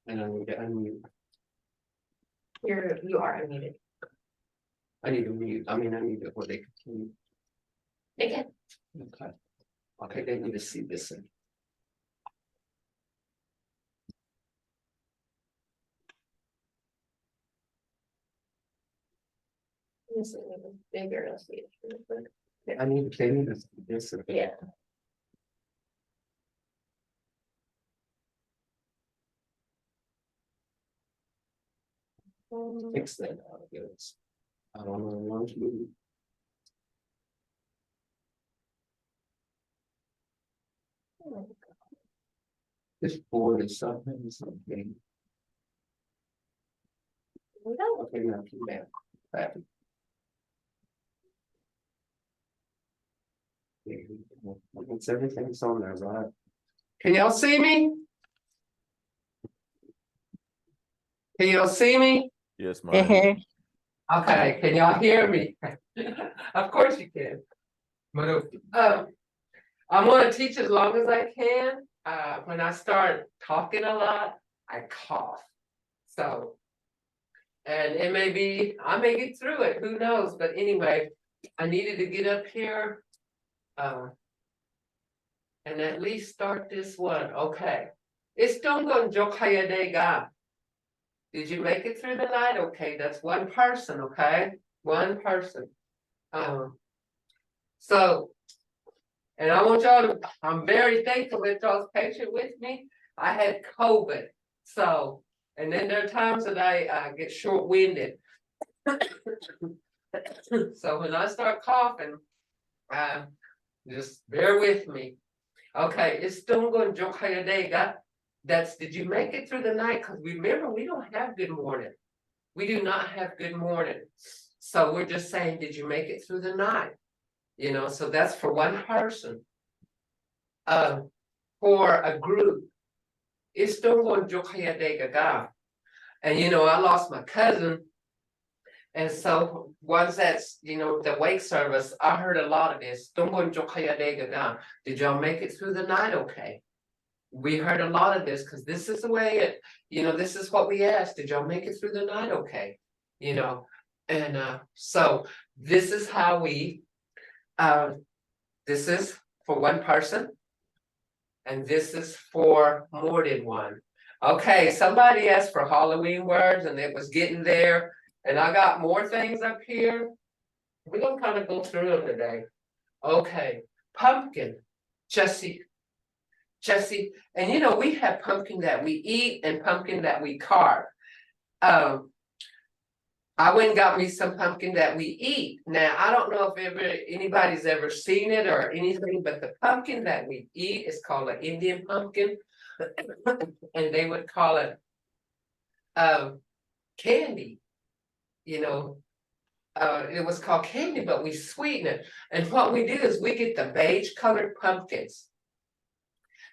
And I need to unmute. You are unmuted. I need to mute. I need to, or they continue. They can. Okay. Okay, they need to see this. This is even bigger. Let's see. They need to see this. Yeah. Fix that out, I guess. I don't know, launch movie. This board is something. Okay, now keep back. It's everything's on there, right? Can y'all see me? Can y'all see me? Yes, ma'am. Okay, can y'all hear me? Of course you can. But I'm gonna teach as long as I can. When I start talking a lot, I cough. So, and it may be, I may get through it, who knows? But anyway, I needed to get up here. And at least start this one. Okay. It's Dongon Jokayadega. Did you make it through the night? Okay, that's one person, okay? One person. So, and I want y'all to, I'm very thankful that y'all's patient with me. I had COVID. So, and then there are times that I get short-winded. So when I start coughing, just bear with me. Okay, it's Dongon Jokayadega. That's, did you make it through the night? Because remember, we don't have good morning. We do not have good morning. So we're just saying, did you make it through the night? You know, so that's for one person. For a group, it's Dongon Jokayadega. And you know, I lost my cousin. And so once that's, you know, the wake service, I heard a lot of this. Dongon Jokayadega. Did y'all make it through the night okay? We heard a lot of this because this is the way it, you know, this is what we asked. Did y'all make it through the night okay? You know, and so this is how we, this is for one person. And this is for more than one. Okay, somebody asked for Halloween words and it was getting there. And I got more things up here. We're gonna kind of go through them today. Okay, pumpkin, Jesse, and you know, we have pumpkin that we eat and pumpkin that we carve. I went and got me some pumpkin that we eat. Now, I don't know if anybody's ever seen it or anything, but the pumpkin that we eat is called an Indian pumpkin. And they would call it candy, you know. It was called candy, but we sweeten it. And what we do is we get the beige colored pumpkins.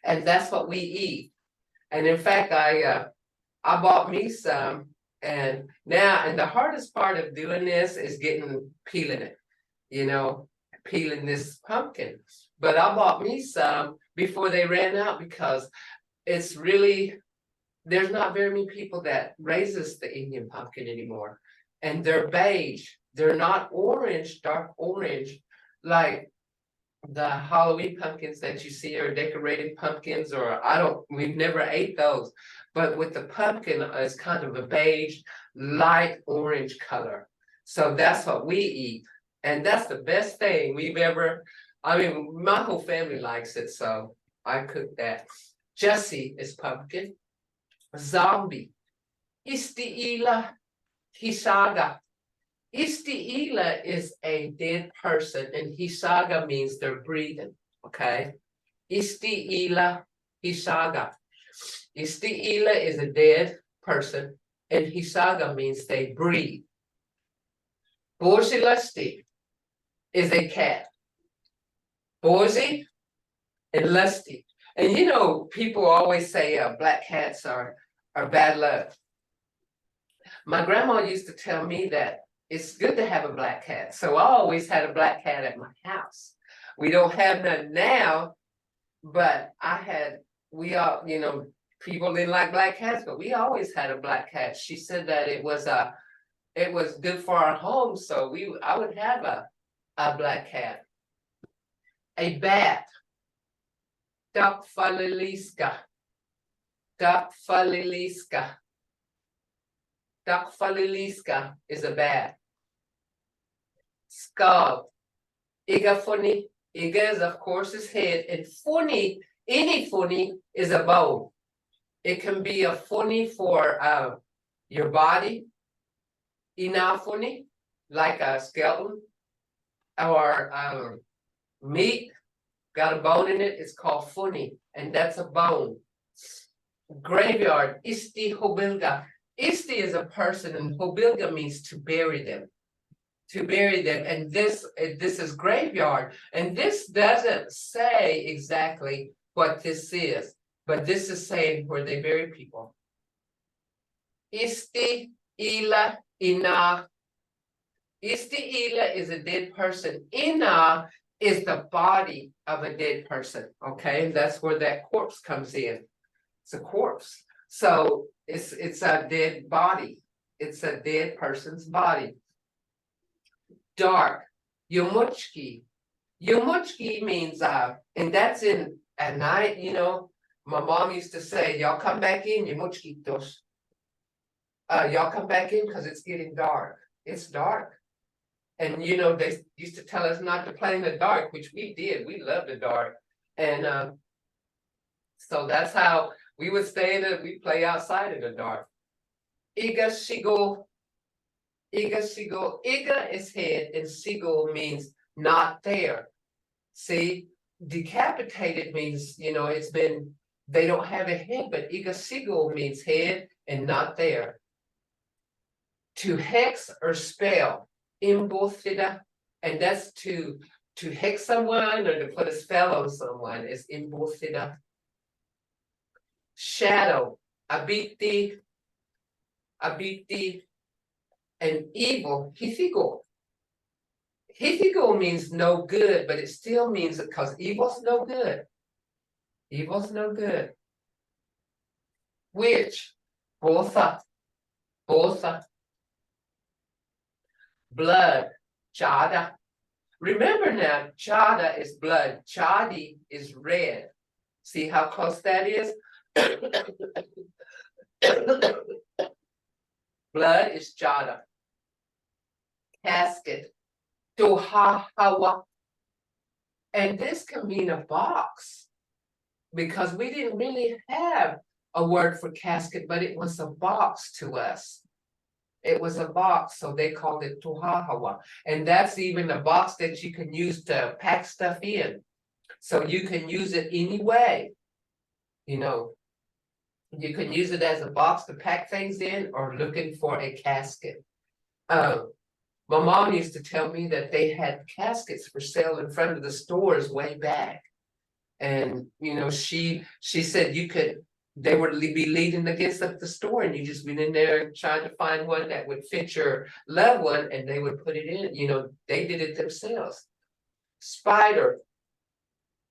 And that's what we eat. And in fact, I bought me some, and now, and the hardest part of doing this is peeling it, you know, peeling this pumpkin. But I bought me some before they ran out because it's really, there's not very many people that raises the Indian pumpkin anymore. And they're beige, they're not orange, dark orange, like the Halloween pumpkins that you see are decorated pumpkins, or we've never ate those, but with the pumpkin, it's kind of a beige, light orange color. So that's what we eat. And that's the best thing we've ever, my whole family likes it, so I cook that. Jesse is pumpkin. Zombie. Istiila Hisaga. Istiila is a dead person, and Hisaga means they're breathing. Okay. Istiila Hisaga. Istiila is a dead person, and Hisaga means they breathe. Borsi is a cat. Borsi and Lusty. And you know, people always say black cats are bad luck. My grandma used to tell me that it's good to have a black cat. So I always had a black cat at my house. We don't have none now, but we all, you know, People didn't like black cats, but we always had a black cat. She said that it was good for our home, so I would have a black cat. A bat. Duckfaliliska. Duckfaliliska. Duckfaliliska is a bat. Skull. Iga funny. Iga is of course his head, and funny, any funny is a bone. It can be a funny for your body. Ina funny, like a skeleton, or meat, got a bone in it, it's called funny, and that's a bone. Graveyard, isti hobilga. Isti is a person, and hobilga means to bury them. To bury them, and this is graveyard, and this doesn't say exactly what this is, but this is saying where they bury people. Isti ila ina. Isti ila is a dead person. Ina is the body of a dead person. Okay, that's where that corpse comes in. It's a corpse. So it's a dead body. It's a dead person's body. Dark. Yomuchki. Yomuchki means and that's in at night, you know. My mom used to say, y'all come back in, yomuchkitos. Y'all come back in because it's getting dark. It's dark. And you know, they used to tell us not to play in the dark, which we did. We loved the dark. And so that's how we would stay in it, we play outside in the dark. Iga shigo. Iga shigo. Iga is head, and shigo means not there. See, decapitated means, you know, it's been, they don't have a head, but iga shigo means head and not there. To hex or spell, imbofida, and that's to hex someone or to put a spell on someone is imbofida. Shadow, abiti, and evil, hithigo. Hithigo means no good, but it still means it because evil's no good. Evil's no good. Witch, botha. Blood, chada. Remember now, chada is blood, chadi is red. See how close that is? Blood is chada. Casket, tohahawa. And this can mean a box, because we didn't really have a word for casket, but it was a box to us. It was a box, so they called it tohahawa. And that's even a box that you can use to pack stuff in. So you can use it any way. You know, you can use it as a box to pack things in or looking for a casket. My mom used to tell me that they had caskets for sale in front of the stores way back. And, you know, she said they would be leading against the store, and you just went in there and tried to find one that would fit your loved one, and they would put it in. You know, they did it themselves. Spider,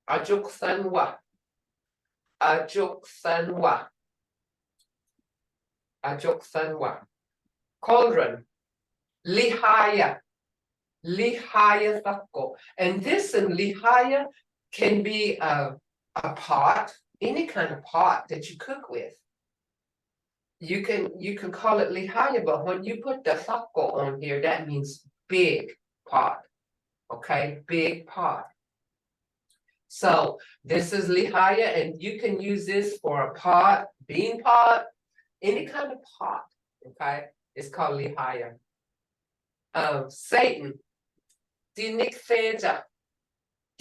ajuksanwa, ajuksanwa, ajuksanwa. Cauldron, lihaya, lihaya thako. And this in lihaya can be a pot. Any kind of pot that you cook with. You can call it lihaya, but when you put the thako on here, that means big pot. Okay, big pot. So this is lihaya, and you can use this for a pot, bean pot, any kind of pot. Okay, it's called lihaya. Satan, dinikfeja,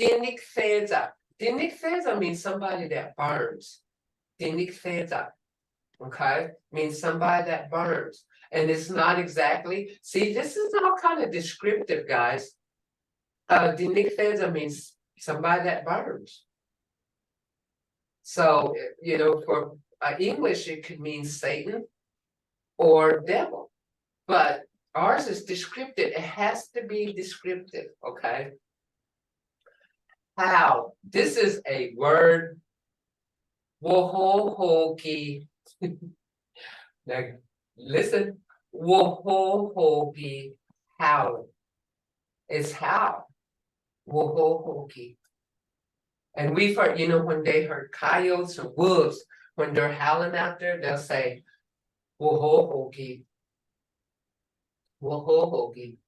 dinikfeja. Dinikfeza means somebody that burns. Dinikfeza, okay, means somebody that burns. And it's not exactly, see, this is all kind of descriptive, guys. Dinikfeza means somebody that burns. So, you know, for English, it could mean Satan or devil. But ours is descriptive. It has to be descriptive, okay? How? This is a word Wohohoki. Now, listen, Wohohoki, howl. It's howl. Wohohoki. And we've heard, when they heard coyotes or wolves, when they're howling out there, they'll say, Wohohoki. Wohohoki.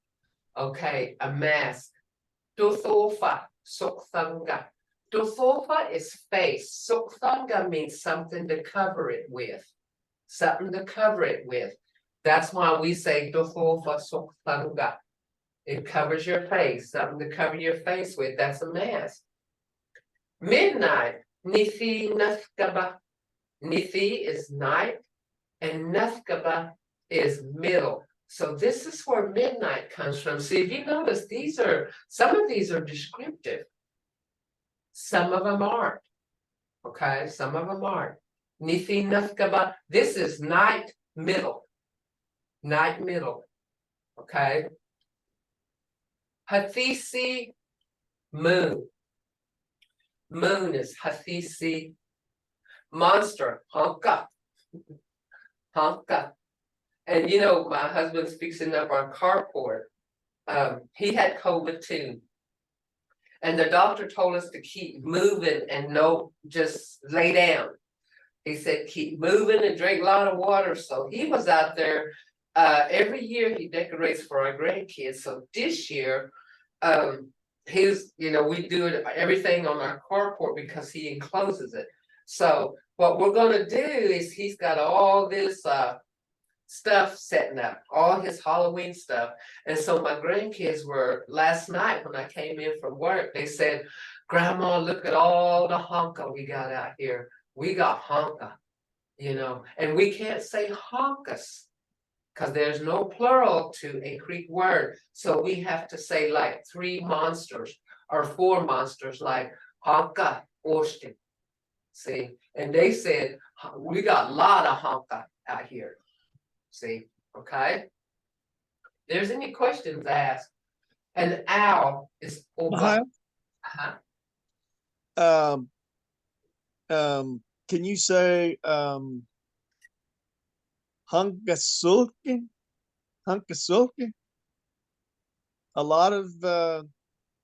Okay, a mask. Dothofa, Sokthanga. Dothofa is face. Sokthanga means something to cover it with. Something to cover it with. That's why we say Dothofa Sokthanga. It covers your face, something to cover your face with. That's a mask. Midnight, Nithi Nathkaba. Nithi is night, and Nathkaba is middle. So this is where midnight comes from. See, if you notice, some of these are descriptive. Some of them aren't. Okay, some of them aren't. Nithi Nathkaba, this is night middle. Night middle. Okay. Hathisi, moon. Moon is Hathisi. Monster, Honka. Honka. And my husband's fixing up our carport. He had COVID too. And the doctor told us to keep moving and just lay down. He said, keep moving and drink a lot of water. So he was out there. Every year he decorates for our grandkids. So this year, we do everything on our carport because he encloses it. So what we're going to do is he's got all this stuff setting up, all his Halloween stuff. And so my grandkids were, last night when I came in from work, they said, Grandma, look at all the honka we got out here. We got honka, and we can't say honkas because there's no plural to a Creek word. So we have to say like 3 monsters or 4 monsters, like honka, Austin. See, and they said, we got a lot of honka out here. See, okay. There's any questions asked. An owl is Mvhayv, can you say hunkasulke? Hunkasulke? A lot of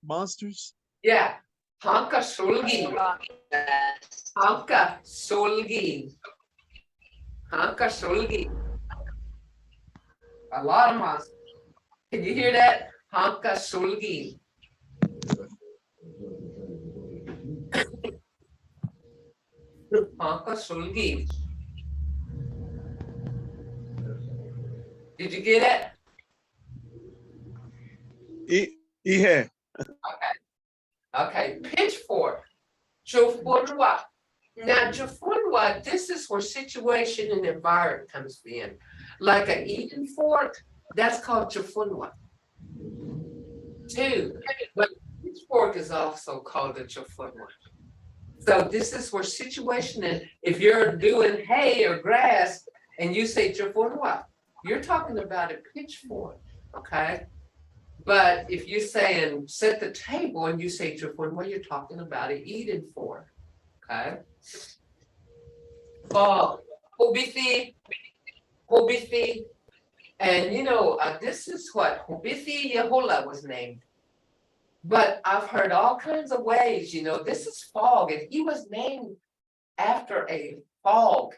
monsters? Yeah, Hanka Sulgi. Hanka Sulgi. Hanka Sulgi. A lot of monsters. Can you hear that? Hanka Sulgi. Hanka Sulgi. Did you get it? Yeah. Okay, pitchfork. Jofunwa. Now, Jofunwa, this is where situation and environment comes in. Like an eating fork, that's called Jofunwa. 2, but pitchfork is also called a Jofunwa. So this is where situation, and if you're doing hay or grass and you say Jofunwa, you're talking about a pitchfork, okay? But if you say and set the table and you say Jofunwa, you're talking about an eating fork, okay? Hobithi, Hobithi, and this is what Hobithi Yehola was named. But I've heard all kinds of ways, this is fog, and he was named after a fog.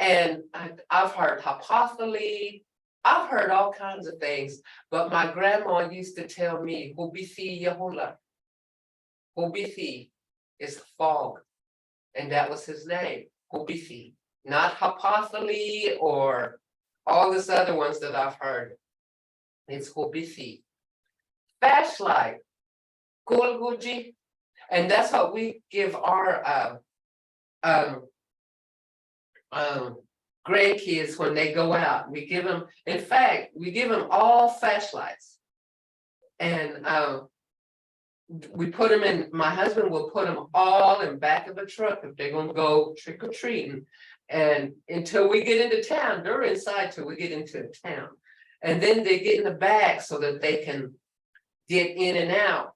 And I've heard Hapathali, I've heard all kinds of things, but my grandma used to tell me, Hobithi Yehola. Hobithi is fog, and that was his name, Hobithi. Not Hapathali or all these other ones that I've heard. It's Hobithi. Flashlight, Kulguji, and that's what we give our grandkids when they go out. We give them, in fact, we give them all flashlights, and we put them in. My husband will put them all in back of a truck if they're going to go trick or treating, and until we get into town, they're inside till we get into town, and then they get in the bag so that they can get in and out.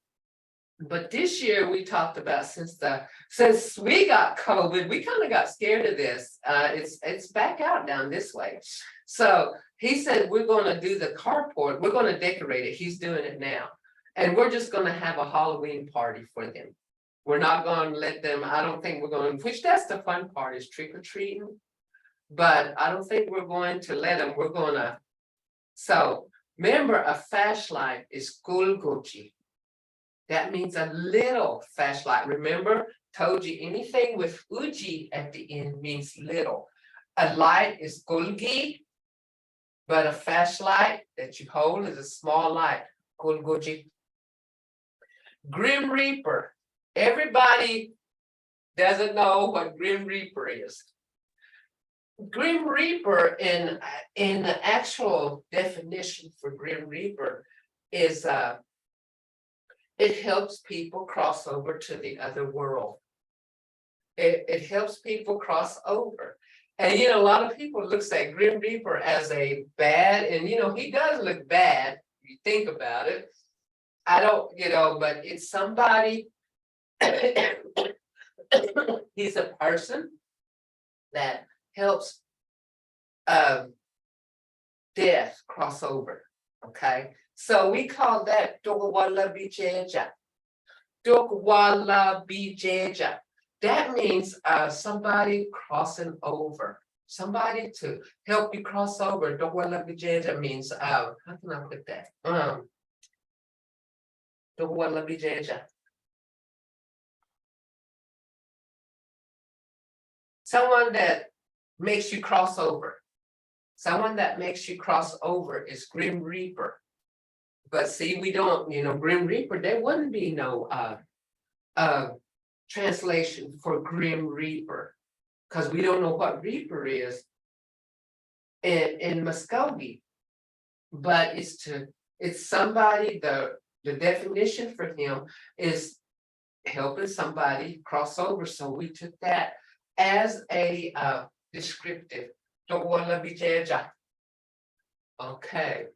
But this year we talked about since we got COVID, we kind of got scared of this. It's back out down this way. So he said, we're gonna do the carport, we're gonna decorate it. He's doing it now. And we're just gonna have a Halloween party for them. We're not gonna let them, I don't think we're going, which that's the fun part is trick or treating. But I don't think we're going to let them, we're gonna. So remember, a flashlight is gulguji. That means a little flashlight. Remember, told you anything with uji at the end means little. A light is gulgi, but a flashlight that you hold is a small light, gulguji. Grim Reaper. Everybody doesn't know what Grim Reaper is. Grim Reaper in the actual definition for Grim Reaper is it helps people cross over to the other world. It helps people cross over. And a lot of people looks at Grim Reaper as a bad, and he does look bad, if you think about it. I don't, but it's somebody, he's a person that helps death cross over. Okay. So we call that Dogwala Bijeja. Dogwala Bijeja. That means somebody crossing over. Somebody to help you cross over. Dogwala Bijeja means how can I put that? Dogwala Bijeja. Someone that makes you cross over. Someone that makes you cross over is Grim Reaper. But see, we don't, Grim Reaper, there wouldn't be no translation for Grim Reaper, because we don't know what Reaper is in Muskogee. But it's somebody, the definition for him is helping somebody cross over. So we took that as a descriptive. Okay.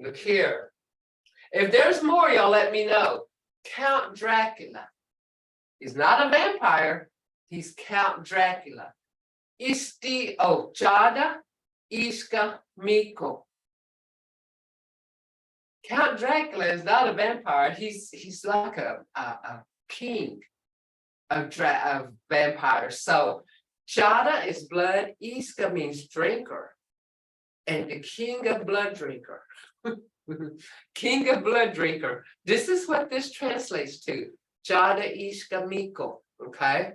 Look here. If there's more, y'all let me know. Count Dracula. He's not a vampire. He's Count Dracula. Isti Ochada Iska Miko. Count Dracula is not a vampire. He's like a king of vampires. So Chada is blood. Iska means drinker. And the king of blood drinker. King of blood drinker. This is what this translates to. Jada Ishka Miko. Okay.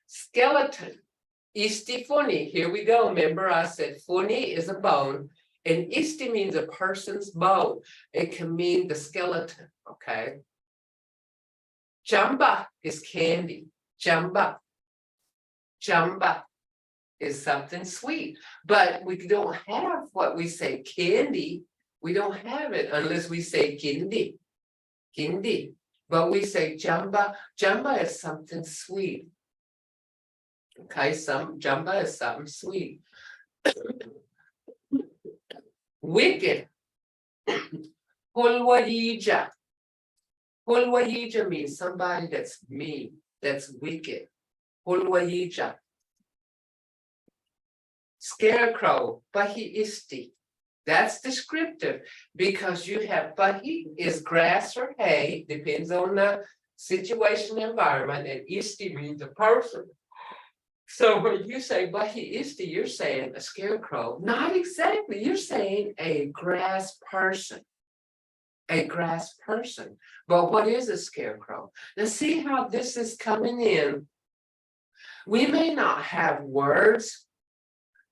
Skeleton. Isti Funi. Here we go. Remember, I said Funi is a bone. And Isti means a person's bone. It can mean the skeleton. Okay. Jamba is candy. Jamba. Jamba is something sweet. But we don't have what we say candy. We don't have it unless we say kindi. Kindi. But we say jamba. Jamba is something sweet. Okay, jamba is something sweet. Wicked. Hulwayija. Hulwayija means somebody that's mean, that's wicked. Hulwayija. Scarecrow, Bahi Isti. That's descriptive because you have Bahi is grass or hay, depends on the situation, environment, and Isti means a person. So when you say Bahi Isti, you're saying a scarecrow. Not exactly, you're saying a grass person. A grass person. But what is a scarecrow? Now see how this is coming in. We may not have words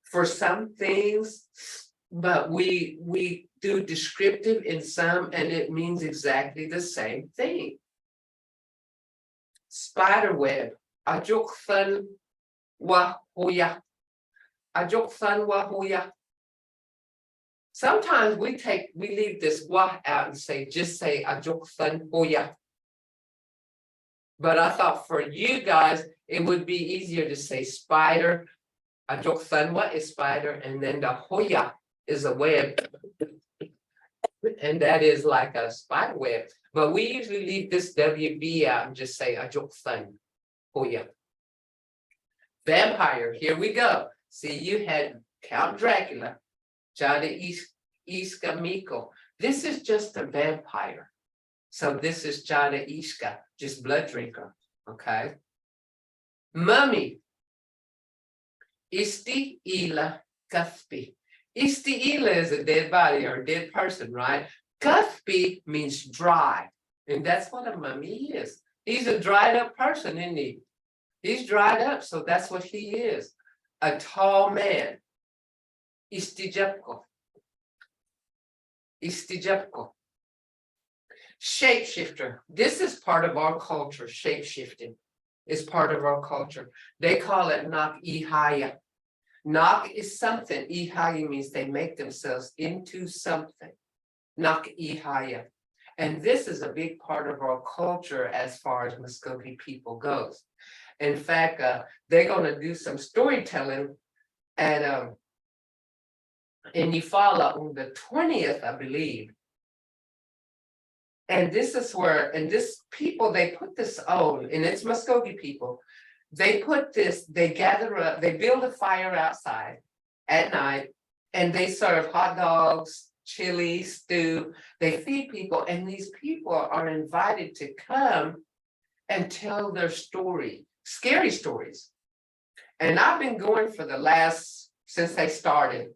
for some things, but we do descriptive in some, and it means exactly the same thing. Spider web. Ajokfan wahuya. Ajokfan wahuya. Sometimes we leave this wah out and just say ajokfan hoya. But I thought for you guys, it would be easier to say spider. Ajoksanwa is spider, and then the hoya is a web. And that is like a spider web, but we usually leave this WB out and just say a joke thing for you. Vampire, here we go. See, you had Count Dracula, Jada Iska Miko. This is just a vampire. So this is Jada Iska, just blood drinker, okay? Mummy, Isti Ila Cuthby. Isti Ila is a dead body or a dead person, right? Cuthby means dry, and that's what a mummy is. He's a dried up person, isn't he? He's dried up, so that's what he is. A tall man. Istijepko. Istijepko. Shapeshifter. This is part of our culture. Shapeshifting is part of our culture. They call it Nak Ihaya. Nak is something. Ihaya means they make themselves into something. Nak Ihaya. And this is a big part of our culture as far as Muskogee people goes. In fact, they're going to do some storytelling at in Eufaula on the 20th, I believe. And this is where, and this people, they put this on, and it's Muskogee people. They put this, they gather up, they build a fire outside at night, and they serve hot dogs, chili, stew. They feed people, and these people are invited to come and tell their story, scary stories. And I've been going for the last, since they started.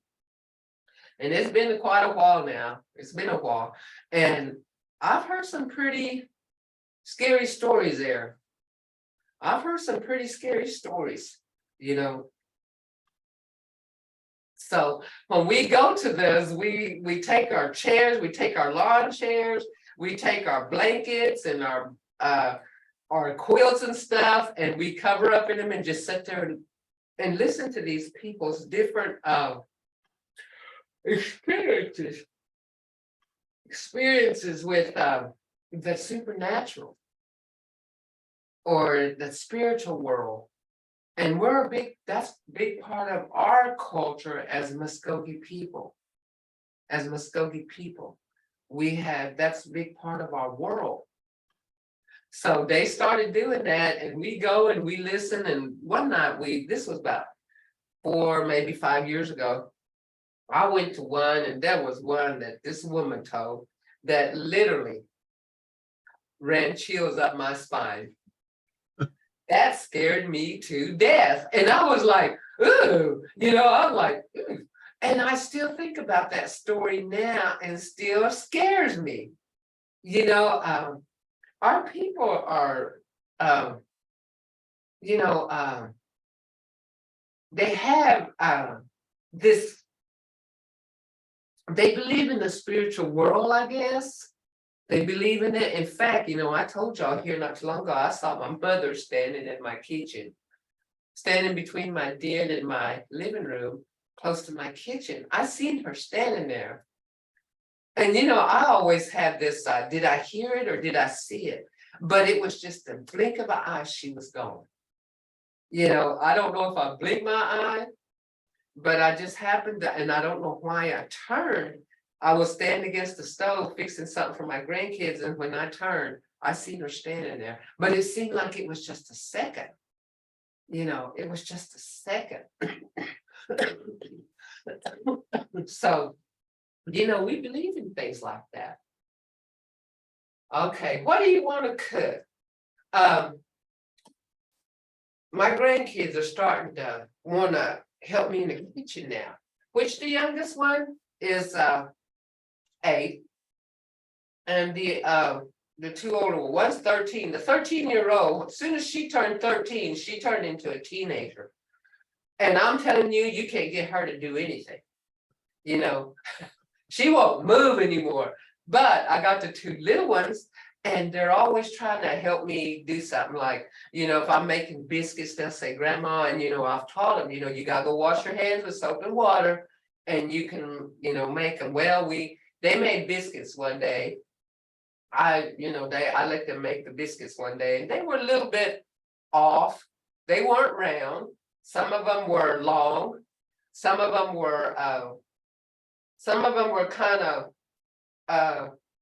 And it's been quite a while now. It's been a while. And I've heard some pretty scary stories there. I've heard some pretty scary stories, you know. So when we go to this, we take our chairs, we take our lawn chairs, we take our blankets and our quilts and stuff, and we cover up in them and just sit there and listen to these people's different experiences with the supernatural or the spiritual world. And we're that's a big part of our culture as Muskogee people. As Muskogee people, that's a big part of our world. So they started doing that, and we go and we listen. And one night this was about 4, maybe 5 years ago. I went to one, and there was one that this woman told that literally ran chills up my spine. That scared me to death. And I was like, ooh, I'm like, ooh. And I still think about that story now and still scares me. Our people are, they have this, they believe in the spiritual world, I guess. They believe in it. In fact, I told y'all here not too long ago, I saw my mother standing in my kitchen, standing between my den and my living room, close to my kitchen. I seen her standing there. And I always have this, did I hear it or did I see it? But it was just a blink of an eye, she was gone. I don't know if I blinked my eye, but I just happened to, and I don't know why I turned. I was standing against the stove fixing something for my grandkids, and when I turned, I seen her standing there. But it seemed like it was just a second. It was just a second. So, we believe in things like that. Okay, what do you want to cook? My grandkids are starting to want to help me in the kitchen now, which the youngest one is 8, and the 2 older one's 13. The 13-year-old, as soon as she turned 13, she turned into a teenager. And I'm telling you, you can't get her to do anything. She won't move anymore. But I got the 2 little ones, and they're always trying to help me do something like, if I'm making biscuits, they'll say, Grandma, and I've taught them, you gotta go wash your hands with soap and water, and you can, make them. Well, they made biscuits one day. I let them make the biscuits one day, and they were a little bit off. They weren't round. Some of them were long. Some of them were kind of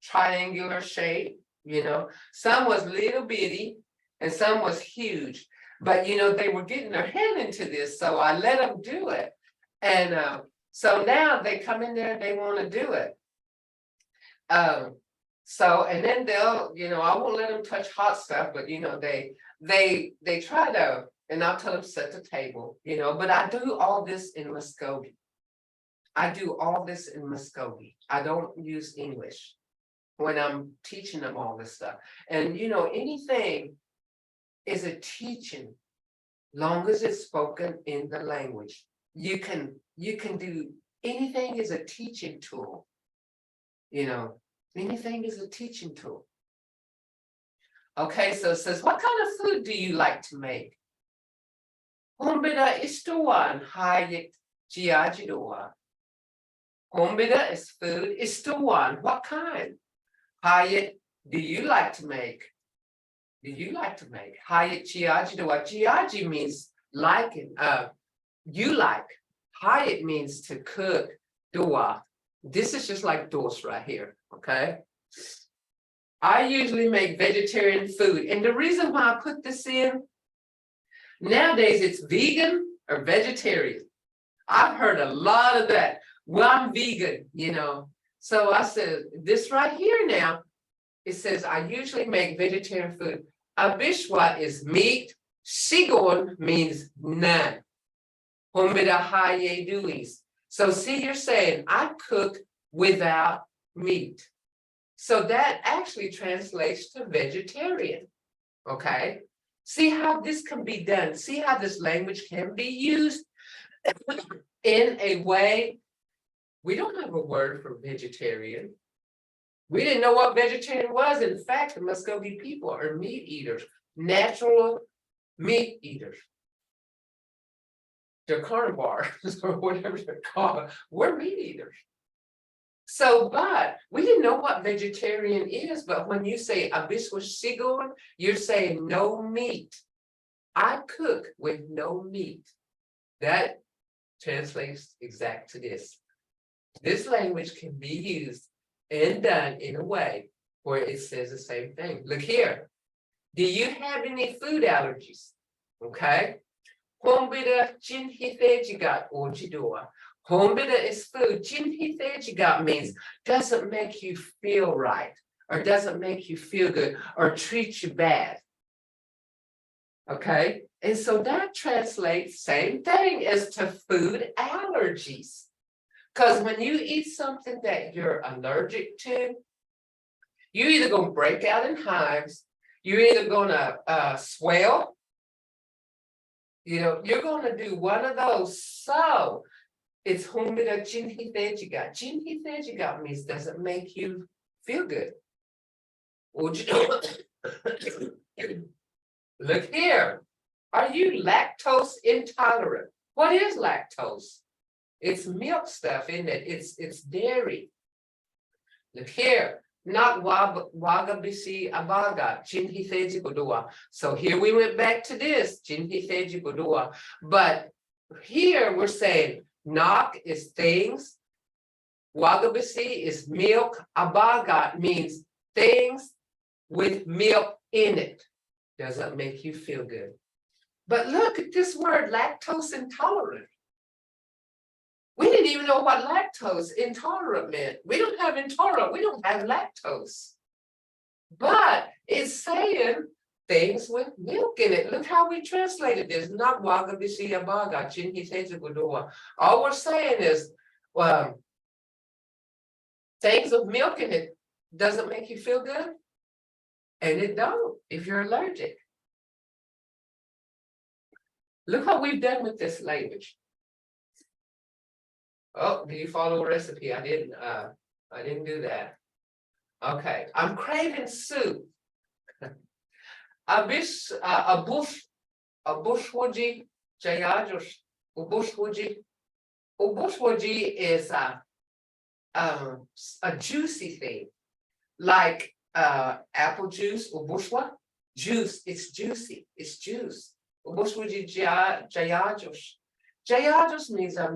triangular shape, some was little bitty and some was huge. But they were getting their head into this, so I let them do it. And so now they come in there, they want to do it. So, and then they'll, I won't let them touch hot stuff, but they try to, and I'll tell them set the table, but I do all this in Muskogee. I do all this in Muskogee. I don't use English when I'm teaching them all this stuff. And anything is a teaching, long as it's spoken in the language. You can do anything is a teaching tool. Anything is a teaching tool. Okay, so it says, what kind of food do you like to make? Hombida istuan hayek jiajidua. Hombida is food, istuan, what kind? Hayek, do you like to make? Do you like to make? Hayek jiajidua. Jiaji means liking, you like. Hayek means to cook, dua. This is just like dos right here, okay? I usually make vegetarian food. And the reason why I put this in, nowadays it's vegan or vegetarian. I've heard a lot of that. Well, I'm vegan, So I said, this right here now, it says I usually make vegetarian food. Abishwa is meat. Sigon means none. Hombida haye duis. So see, you're saying I cook without meat. So that actually translates to vegetarian. Okay. See how this can be done. See how this language can be used in a way. We don't have a word for vegetarian. We didn't know what vegetarian was. In fact, the Muskogee people are meat eaters, natural meat eaters. They're carnivores or whatever they're called. We're meat eaters. So, but we didn't know what vegetarian is, but when you say abiswa sigon, you're saying no meat. I cook with no meat. That translates exact to this. This language can be used and done in a way where it says the same thing. Look here. Do you have any food allergies? Okay. Hombida jinhithejigat ojidua. Hombida is food. Jinhithejigat means doesn't make you feel right, or doesn't make you feel good, or treat you bad. Okay, and so that translates same thing as to food allergies. Because when you eat something that you're allergic to, you're either gonna break out in hives, you're either gonna swell. You're going to do one of those. So it's hombida jinhithejigat. Jinhithejigat means doesn't make you feel good. Look here. Are you lactose intolerant? What is lactose? It's milk stuff, isn't it? It's dairy. Look here. Not wagabisi abaga, jinhitheji godua. So here we went back to this, jinhitheji godua. But here we're saying knock is things, wagabisi is milk, abaga means things with milk in it. Doesn't make you feel good. But look at this word, lactose intolerant. We didn't even know what lactose intolerant meant. We don't have intolerant, we don't have lactose. But it's saying things with milk in it. Look how we translated this. Not wagabisi abaga, jinhithejigodoa. All we're saying is, things with milk in it doesn't make you feel good. And it don't if you're allergic. Look what we've done with this language. Oh, do you follow a recipe? I didn't do that. Okay, I'm craving soup. Ubushwaji jayajos. Ubushwaji is a juicy thing, like apple juice, ubushwa, juice, it's juicy, it's juice. Ubushwaji jayajos. Jayajos means I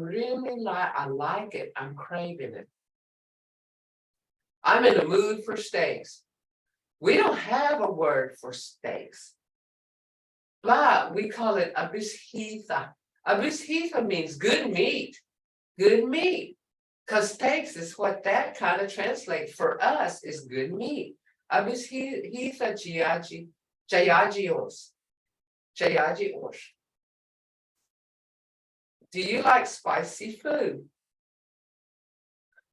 like it, I'm craving it. I'm in the mood for steaks. We don't have a word for steaks. But we call it abishitha. Abishitha means good meat, good meat. Because steaks is what that kind of translates for us is good meat. Abishitha jayajios. Jayajios. Do you like spicy food?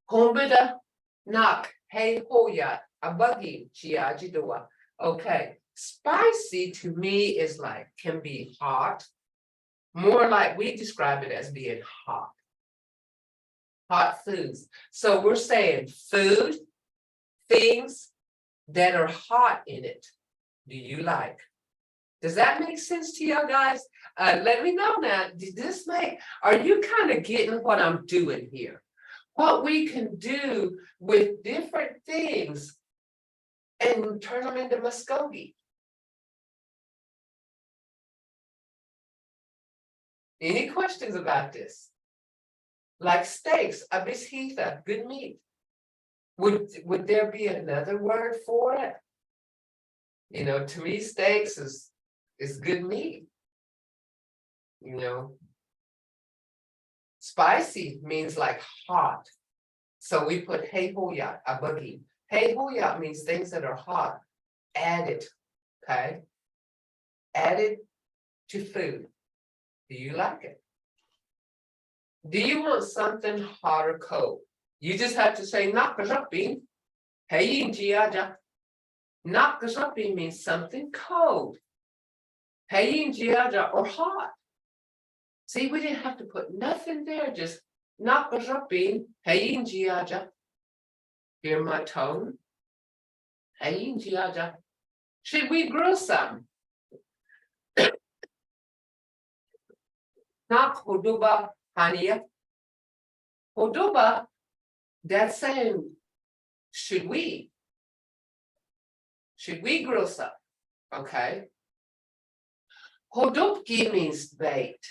Hombida nak hey hoya abagi jiajidoa. Okay, spicy to me is like can be hot, more like we describe it as being hot. Hot foods. So we're saying food, things that are hot in it. Do you like? Does that make sense to you guys? Let me know now. Did this are you kind of getting what I'm doing here? What we can do with different things and turn them into Muskogee. Any questions about this? Like steaks, abishitha, good meat. Would there be another word for it? You know, to me, steaks is good meat. You know, spicy means like hot. So we put hey hoya, abagi. Hey hoya means things that are hot, added, okay? Added to food. Do you like it? Do you want something hot or cold? You just have to say nakarapi. Hey jiaja. Nakarapi means something cold. Hey jiaja or hot. See, we didn't have to put nothing there, just nakarapi. Hey jiaja. Hear my tone? Hey jiaja. Should we grill some? Nak hoduba hania. Hoduba, that's saying, should we? Should we grill some? Okay. Hodopki means baked,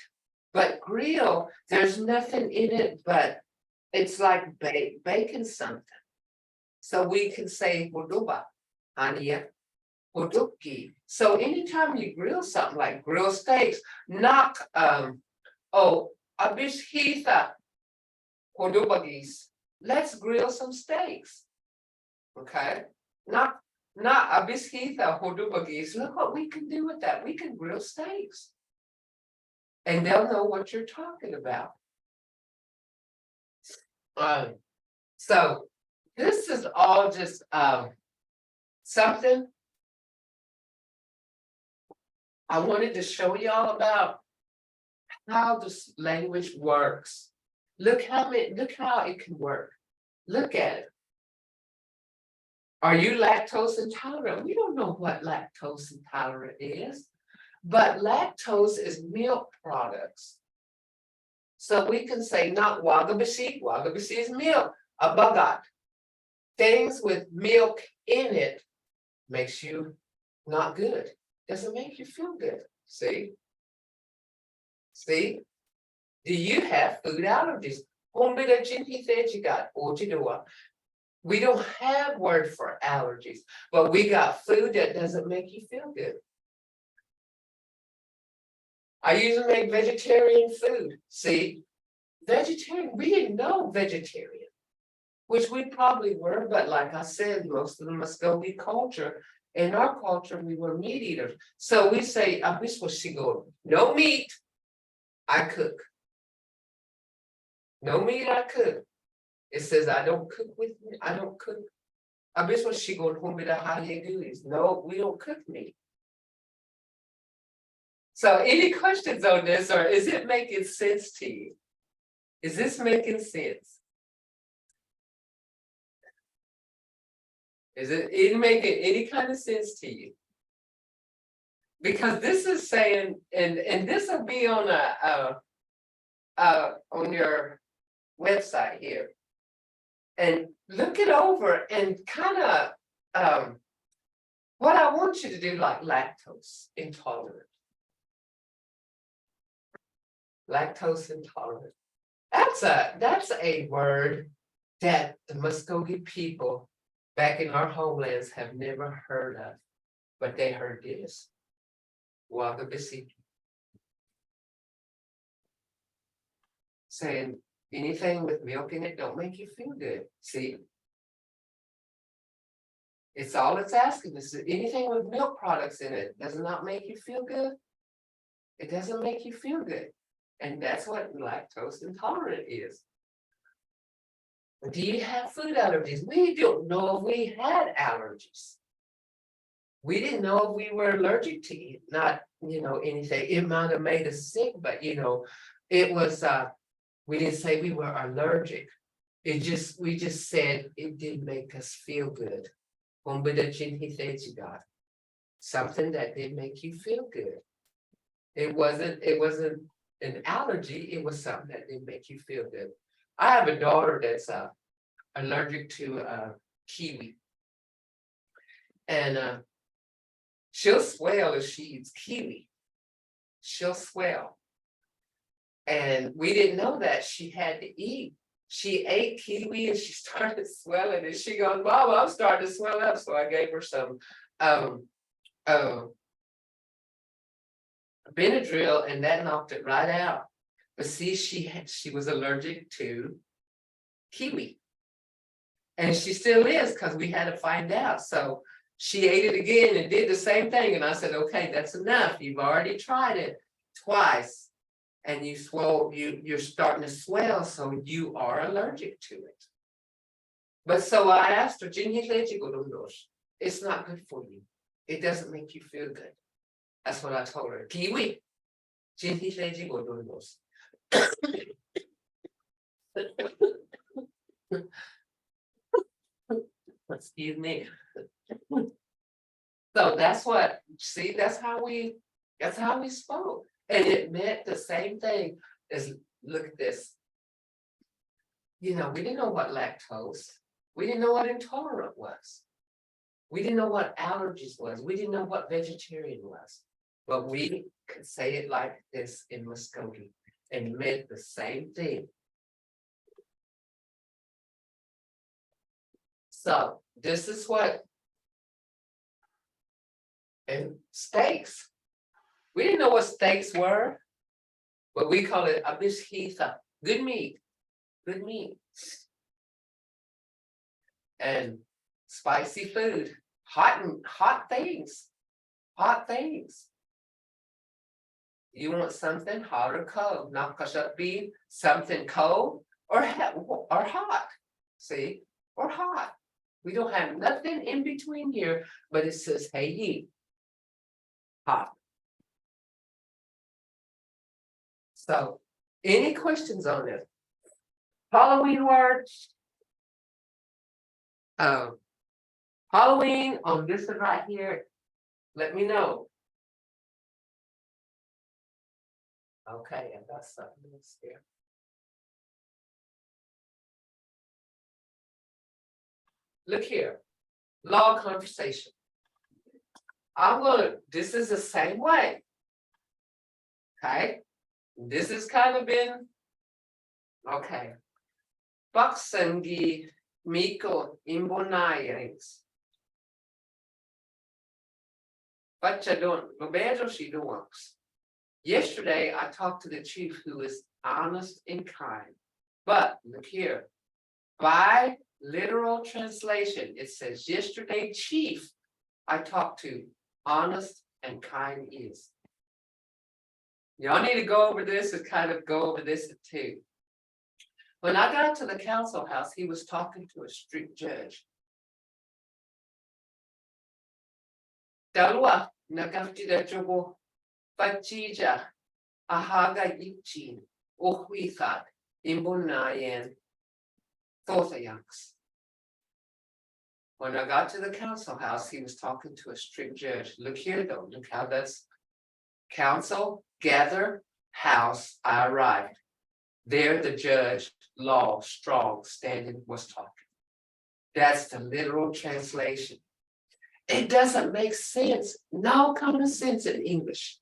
but grill, there's nothing in it, but it's like baking something. So we can say hoduba hania. Hodopki. So anytime you grill something like grill steaks, knock abishitha hodobagis. Let's grill some steaks. Okay, not abishitha hodobagis. Look what we can do with that. We can grill steaks, and they'll know what you're talking about. So this is all just something I wanted to show y'all about how this language works. Look how it can work. Look at it. Are you lactose intolerant? We don't know what lactose intolerant is, but lactose is milk products. So we can say not wagabashi, wagabashi is milk, a bagat. Things with milk in it makes you not good. Doesn't make you feel good. See? See? Do you have food allergies? We don't have word for allergies, but we got food that doesn't make you feel good. I usually make vegetarian food. See? Vegetarian, we didn't know vegetarian, which we probably were, but like I said, most of the Muskogee culture, in our culture, we were meat eaters. So we say, no meat, I cook. No meat, I cook. It says I don't cook with me, I don't cook. No, we don't cook meat. So any questions on this, or is it making sense to you? Is this making sense? Is it making any kind of sense to you? Because this is saying, and this will be on on your website here. And look it over and kind of what I want you to do, like lactose intolerant. Lactose intolerant. That's a word that the Muskogee people back in our homelands have never heard of, but they heard this. Wagabisi. Saying anything with milk in it don't make you feel good. See? It's all it's asking is anything with milk products in it does not make you feel good. It doesn't make you feel good. And that's what lactose intolerant is. Do you have food allergies? We don't know if we had allergies. We didn't know if we were allergic to it, not, anything. It might have made us sick, but it was, we didn't say we were allergic. We just said it didn't make us feel good. Something that didn't make you feel good. It wasn't an allergy, it was something that didn't make you feel good. I have a daughter that's allergic to kiwi. And she'll swell if she eats kiwi. She'll swell. And we didn't know that she had to eat. She ate kiwi and she started swelling and she goes, Mom, I'm starting to swell up. So I gave her some Benadryl and that knocked it right out. But see, she was allergic to kiwi. And she still is because we had to find out. So she ate it again and did the same thing. And I said, okay, that's enough. You've already tried it twice. And you're starting to swell, so you are allergic to it. But so I asked her, it's not good for you. It doesn't make you feel good. That's what I told her. Kiwi. Excuse me. So that's how we spoke. And it meant the same thing as, look at this. We didn't know what lactose, we didn't know what intolerant was. We didn't know what allergies was, we didn't know what vegetarian was. But we could say it like this in Muskogee and meant the same thing. So this is what, and steaks. We didn't know what steaks were, but we call it abishitha, good meat, good meat. And spicy food, hot things. You want something hot or cold, not because it be something cold or hot, see, or hot. We don't have nothing in between here, but it says, hey, ye, hot. So, any questions on this? Halloween words? Halloween on this one right here, let me know. Okay, I got something else here. Look here, law conversation. This is the same way. Okay, this has kind of been, okay. Baksangi Miko Imbonayans. Bachadon, Roberto Shidoaks. Yesterday, I talked to the chief who is honest and kind. But look here, by literal translation, it says, yesterday, chief, I talked to, honest and kind is. Y'all need to go over this and kind of go over this too. When I got to the council house, he was talking to a strict judge. Dalwa nagatida jobo Fachija Ahaga Yichin Ohuithat Imbunayan Thothayanks. When I got to the council house, he was talking to a strict judge. Look here though, look how that's council, gather, house, I arrived. There the judge, law, strong, standing, was talking. That's the literal translation. It doesn't make sense. No common sense in English.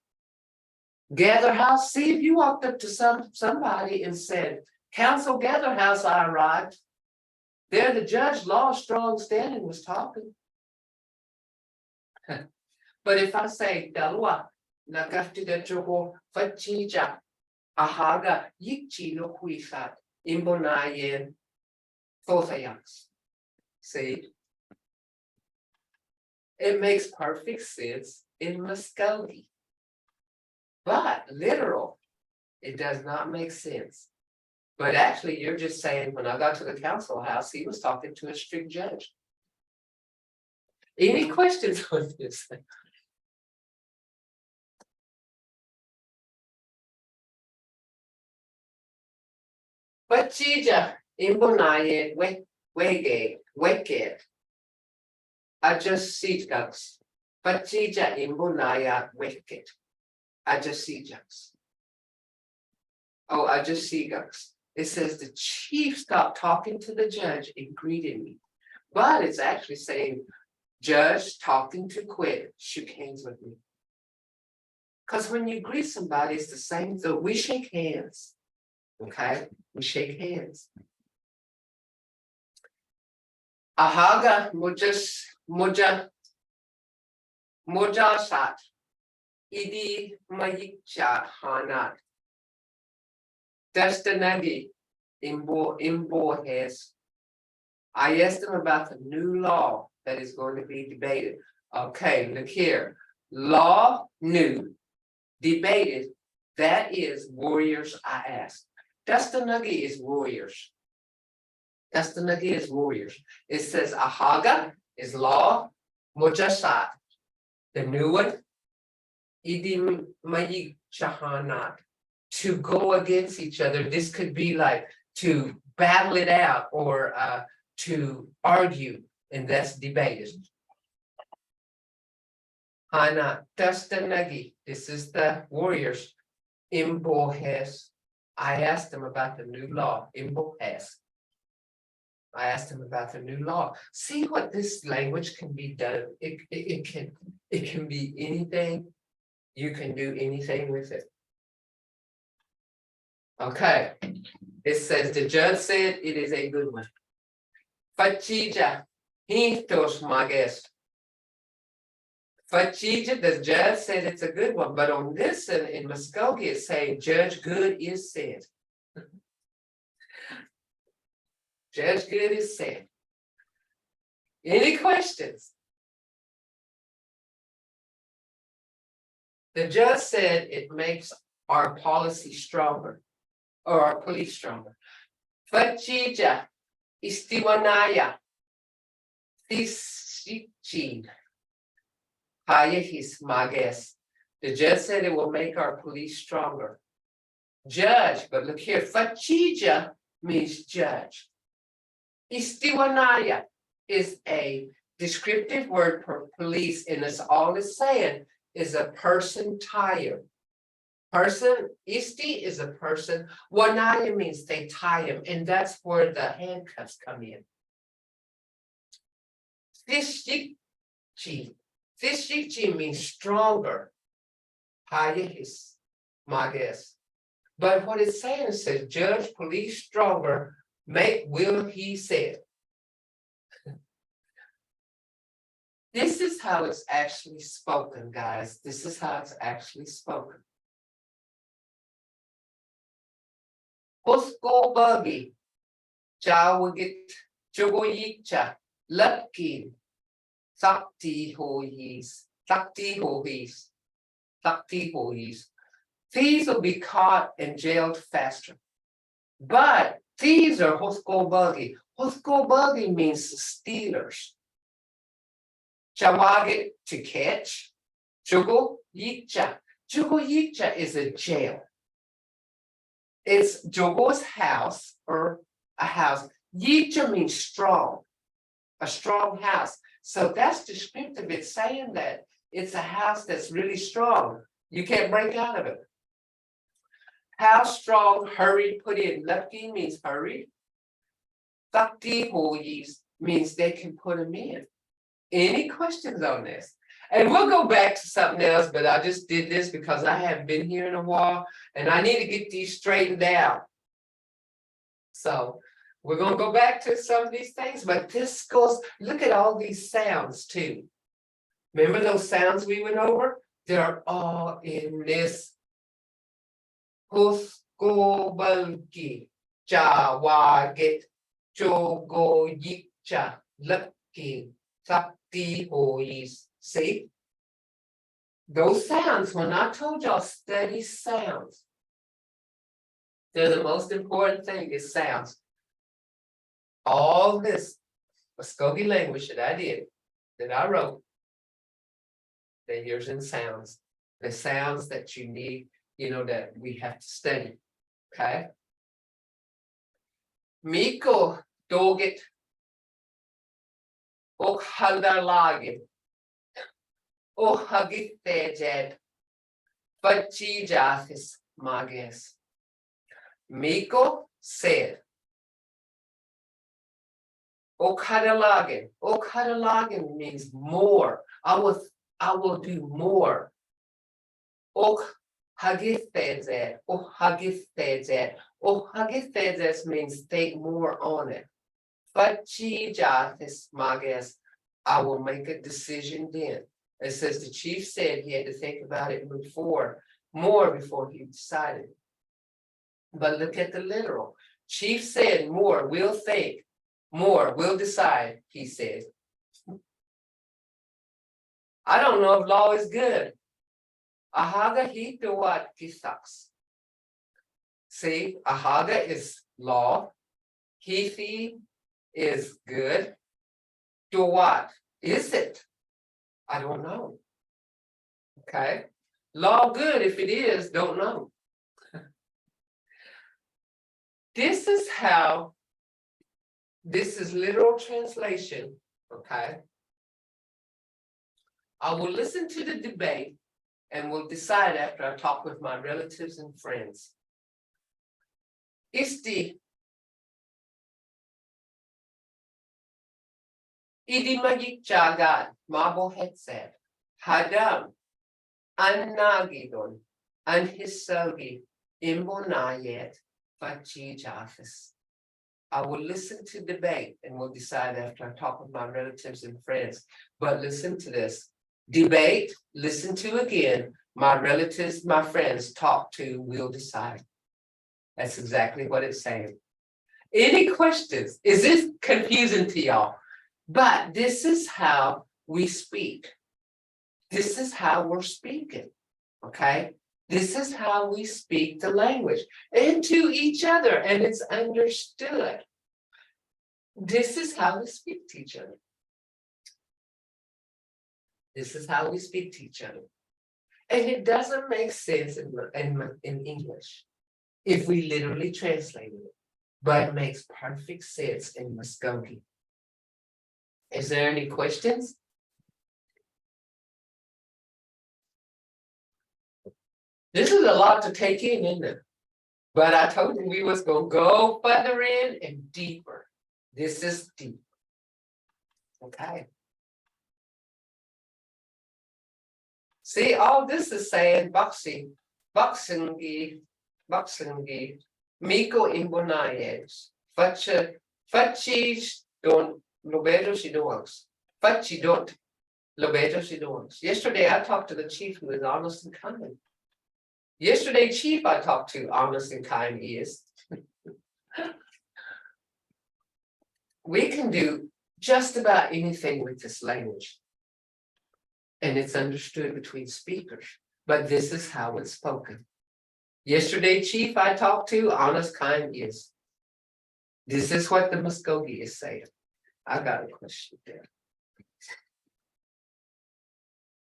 Gather house, see if you walked up to somebody and said, council gather house, I arrived. There, the judge law strong standing was talking. But if I say dalwa nagaftiga jogo fachija ahaga yichi no kuisat imbonayen thosayaks. See? It makes perfect sense in Muskogee. But literal, it does not make sense. But actually, you're just saying, when I got to the council house, he was talking to a strict judge. Any questions on this? But Chija, imbonaye weke. I just see guns. But Chija imbonaya wicked. I just see guns. Oh, I just see guns. It says the chief stopped talking to the judge and greeted me. But it's actually saying, judge talking to quit, shook hands with me. Because when you greet somebody, it's the same. So we shake hands. Okay, we shake hands. Ahaga mojasat idi mayicha hanat. Destinagi imbo has. I asked them about the new law that is going to be debated. Okay, look here. Law new, debated. That is warriors, I asked. Destinagi is warriors. Destinagi is warriors. It says Ahaga is law, Mojasat. The new one, Idim Mayig Shahanat. To go against each other. This could be like to battle it out or to argue, and that's debated. Hana Dastanagi. This is the warriors. Imbo has. I asked them about the new law. Imbo has. I asked him about the new law. See what this language can be done. It can be anything. You can do anything with it. Okay. It says the judge said it is a good one. Fachija, hintos mages. Fachija, the judge said it's a good one, but on this in Muskogee, it's saying judge good is said. Judge good is said. Any questions? The judge said it makes our policy stronger, or our police stronger. Fachija, istiwanaya, tisichin, hayahis mages. The judge said it will make our police stronger. Judge, but look here, fachija means judge. Istiwanaya is a descriptive word for police, and it's all it's saying is a person tired. Person, isti is a person, wanaya means they tie him, and that's where the handcuffs come in. Fishikchi means stronger. Hayahis, mages. But what it's saying, it says judge, police stronger, make will he said. This is how it's actually spoken, guys. This is how it's actually spoken. Husko buggy, Jawagit, Jogoyicha, Lutkin, Sakti hois, Sakti hois, Sakti hois. Thieves will be caught and jailed faster. But thieves are Husko buggy. Husko buggy means stealers. Jawagit to catch. Jugo yicha. Jugo yicha is a jail. It's Jogo's house or a house. Yicha means strong, a strong house. So that's descriptive. It's saying that it's a house that's really strong. You can't break out of it. How strong, hurry, put in. Lucky means hurry. Sakti hoyis means they can put them in. Any questions on this? And we'll go back to something else, but I just did this because I haven't been here in a while and I need to get these straightened out. So We're gonna go back to some of these things, but this goes, look at all these sounds too. Remember those sounds we went over? They're all in this. Huskobalki, Jawagit, Jogo Yikcha, Lucky, Sakti Hois. See? Those sounds, when I told y'all study sounds, they're the most important thing is sounds. All this Muskogee language that I did, that I wrote, they're yours in sounds. The sounds that you need, you know, that we have to study. Okay. Miko dogit och haldarlaget och hagitejed fachijathis mages. Miko said, Okadalagen means more. I will do more. Ok hagithezed. Oh hagithezed. Oh hagithezed means think more on it. Fachijathis mages. I will make a decision then. It says the chief said he had to think about it more before he decided. But look at the literal. Chief said more, we'll think. More, we'll decide, he said. I don't know if law is good. Ahaga hitawat kisaks. See, ahaga is law. Hithi is good. To what? Is it? I don't know. Okay. Law good, if it is, don't know. This is how, this is literal translation, okay? I will listen to the debate and will decide after I talk with my relatives and friends. Isti Idimagik Jagat Mabo Hetzed Hadam Annagidon Anhisogi Imbonayet Fachijathis. I will listen to debate and will decide after I talk with my relatives and friends. But listen to this. Debate, listen to again. My relatives, my friends talk to, will decide. That's exactly what it's saying. Any questions? Is this confusing to y'all? But this is how we speak. This is how we're speaking, okay? This is how we speak the language and to each other, and it's understood. This is how we speak to each other. This is how we speak to each other. And it doesn't make sense in English if we literally translate it, but it makes perfect sense in Muskogee. Is there any questions? This is a lot to take in, isn't it? But I told you we was gonna go further in and deeper. This is deep. Okay. See, all this is saying boxing, Miko imbonayes, fachi don't lobedo she don't, fachi don't lobedo she don't. Yesterday I talked to the chief who is honest and kind. Yesterday, chief I talked to, honest and kind is. We can do just about anything with this language. And it's understood between speakers, but this is how it's spoken. Yesterday, chief I talked to, honest, kind is. This is what the Muskogee is saying. I got a question there.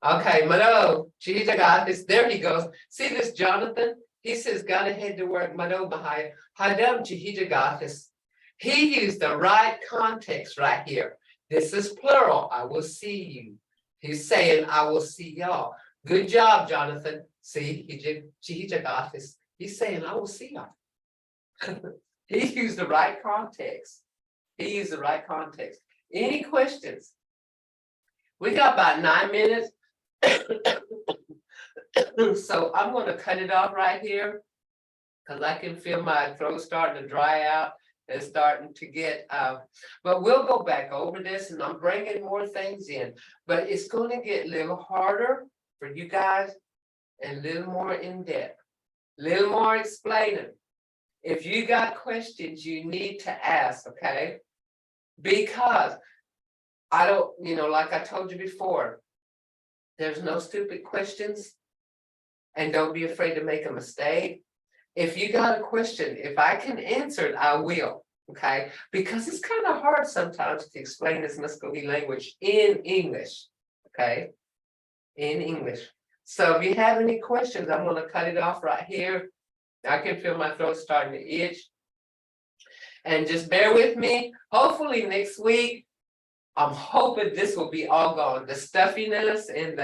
Okay, Mado, Chihitagathis, there he goes. See this Jonathan? He says, gotta head to work, Mado Mvhayv, Hadam Chihitagathis. He used the right context right here. This is plural, I will see you. He's saying, I will see y'all. Good job, Jonathan. See, Chihitagathis. He's saying, I will see y'all. He used the right context. He used the right context. Any questions? We got about 9 minutes. So I'm going to cut it off right here because I can feel my throat starting to dry out is starting to get, but we'll go back over this and I'm bringing more things in. But it's gonna get a little harder for you guys and a little more in depth, little more explaining. If you got questions, you need to ask, okay? Because I don't, like I told you before, there's no stupid questions. And don't be afraid to make a mistake. If you got a question, if I can answer it, I will, okay? Because it's kind of hard sometimes to explain this Muscogee language in English, okay? In English. So if you have any questions, I'm gonna cut it off right here. I can feel my throat starting to itch. And just bear with me. Hopefully next week, I'm hoping this will be all gone. The stuffiness and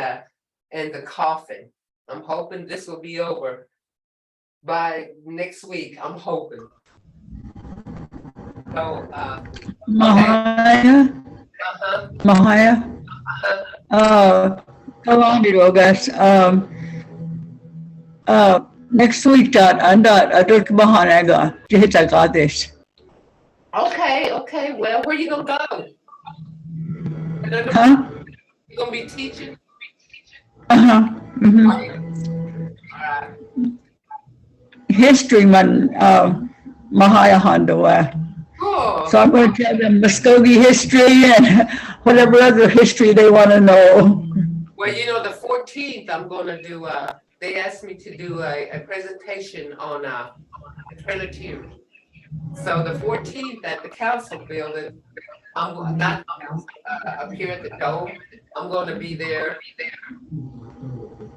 the coughing. I'm hoping this will be over by next week. I'm hoping. So, Mvhayv, Mvhayv, how long did August? Next week, that and that, I don't know how I got this. okay, well, where you gonna go? Huh? You gonna be teaching? Mhm. Alright, History man, Mvhayv Honda. cool. So I'm going to tell them Muskogee history and whatever other history they want to know. Well, the 14th, I'm gonna do, they asked me to do a presentation on, the Trailer Tues. So the 14th at the council building, I'm not up here at the dome. I'm gonna be there.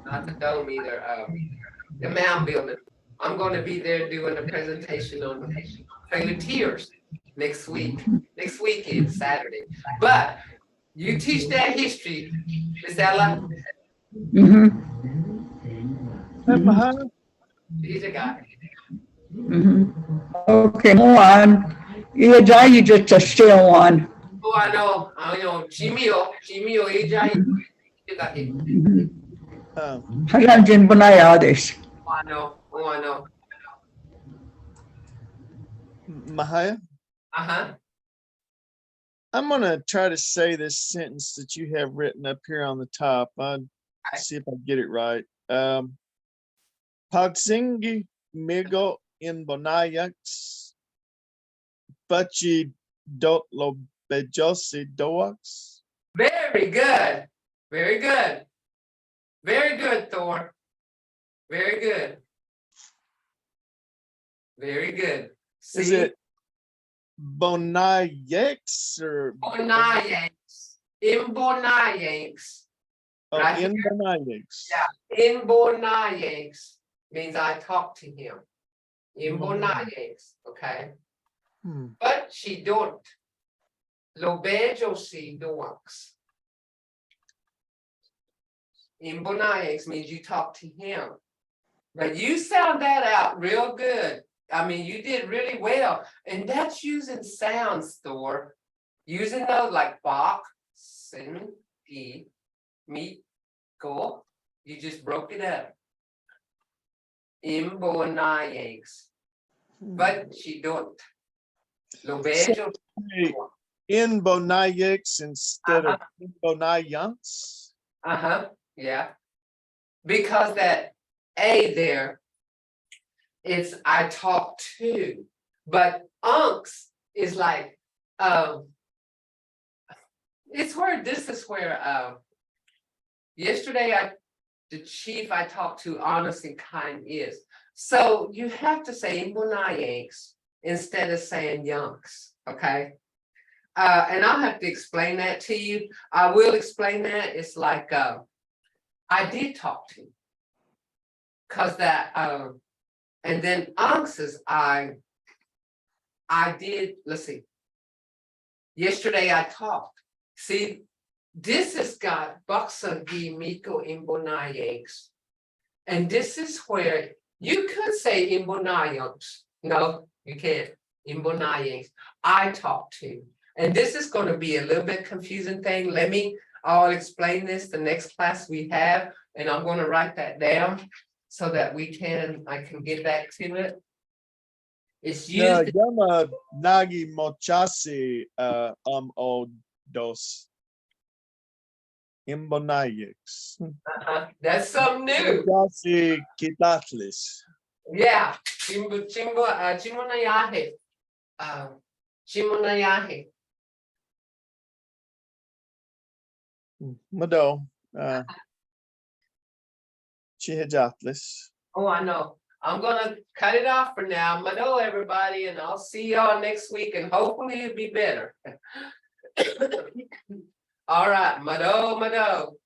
Not the dome either, the mound building. I'm gonna be there doing a presentation on Trailer Tues next weekend, Saturday. But you teach that history, Miss Ella, Mhm. Mvhayv, she's a guy. Mhm. Okay, go on. You just a still one. Oh, I know, Jimio, Ejai. You got it. Haran din banaya this. Oh, I know. Mvhayv, Uh-huh. I'm gonna try to say this sentence that you have written up here on the top. I'll see if I get it right. Pagsingi migo in bonayax, bachi dot lo bejosi doax. Very good. Very good. Very good, Thor. Very good. Very good. Is See? it bonayax or Bonayanks. Imbonayanks. oh, Right in here. bonayax? Yeah. Imbonayanks means I talk to him. Imbonayanks, okay? Hmm. But she don't. Lobejo si doaks. Imbonayanks means you talk to him. But you sound that out real good. I mean, you did really well. And that's using sounds, Thor. Using those like Bach, Sin, E, Me, Go. You just broke it up. Imbonayanks. But she don't. Lobejo. Hey, in bonayax instead of in bonayans. Uh-huh, yeah. Because that A there, it's I talk to, but unks is like, it's where, this is where, yesterday the chief I talked to, honest and kind is. So you have to say Imbonayanks instead of saying Yunks, okay? And I'll have to explain that to you. I will explain that. It's like, I did talk to. Cause that, and then Unks is I did, let's see. Yesterday I talked. See, this has got Buxagi Miko Imbonayanks. And this is where you could say Imbonayanks. No, you can't. Imbonayanks. I talk to. And this is going to be a little bit confusing thing. I'll explain this the next class we have, and I'm going to write that down so that I can get back to it. It's Na used, llama nagi mochasi odos imbonayix. that's something new. Mochasi kitatlis. Yeah, chimonayahe. Chimonayahe. Mado. Chihajatlis. Oh, I know. I'm gonna cut it off for now. Mado, everybody, and I'll see y'all next week and hopefully it'll be better. All right, Mado. Mado.